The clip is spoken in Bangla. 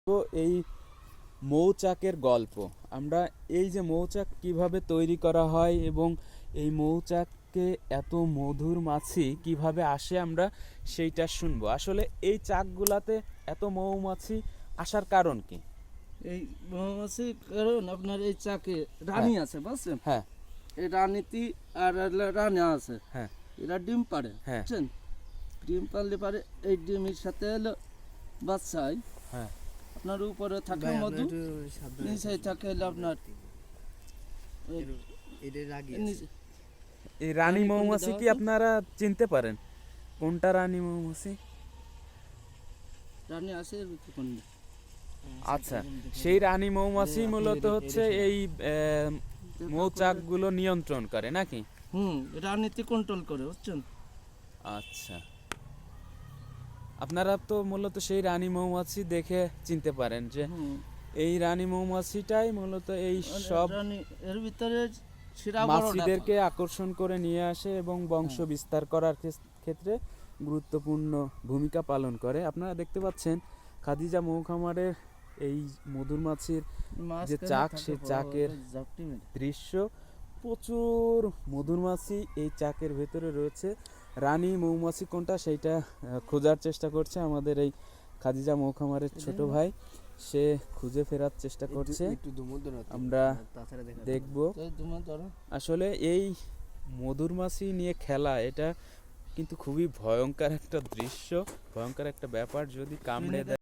তো এই মৌচাকের গল্প। আমরা এই যে মৌচাক কিভাবে তৈরি করা হয় এবং এই মৌচাকে এত মধুর মাছি কিভাবে আসে আমরা সেইটা শুনবো। আসলে এই চাকগুলাতে এত মৌমাছি আসার কারণ কি? এই মৌমাছি কারণ আপনার এই চাকে রানী আছে বুঝছেন, হ্যাঁ এই রানীতি আর রানী আছে, হ্যাঁ এরা ডিম পারে হ্যাঁ বুঝছেন। ডিম পারলে পারে এই ডিমের সাথে হলো বাচ্চা হয়। হ্যাঁ আপনার উপরে থাকে মধু, নিচে থাকে হলো আপনার নিচে- এই রানী কোনটা মৌমাছি দেওয়া কি আছে? আপনারা চিনতে পারেন কোনটা রানী মৌমাছি? রানী আছে এর ভিতরে কোনটা? আচ্ছা, সেই রানী মৌমাছি মূলত হচ্ছে এই মৌচাকগুলো নিয়ন্ত্রণ করে নাকি? রানীতি কন্ট্রোল করে বুঝছেন। আচ্ছা, আপনারা তো মূলত সেই রানী মৌমাছি দেখে চিনতে পারেন যে এই রানী মৌমাছিটাই মূলত এই সব রানী এর ভিতরে শিরা বড় মাছিদেরকে আকর্ষণ করে নিয়ে আসে এবং বংশ বিস্তার করার ক্ষেত্রে গুরুত্বপূর্ণ ভূমিকা পালন করে। আপনারা দেখতে পাচ্ছেন খাদিজা মৌখামারের এই মধুর মাছির যে চাক, সেই চাকের দৃশ্য। প্রচুর মধুর মাছি এই চাকের ভেতরে রয়েছে। রানী মৌমাছি কোনটা সেইটা খোঁজার চেষ্টা করছে আমাদের এই খাদিজা মৌখামারের ছোট ভাই। সে খুঁজে ফেরার চেষ্টা করছে, আমরা দেখব। আসলে এই মধুর মাছি নিয়ে খেলা, এটা কিন্তু খুবই ভয়ঙ্কর একটা দৃশ্য, ভয়ঙ্কর একটা ব্যাপার। যদি কামড়ে দেয়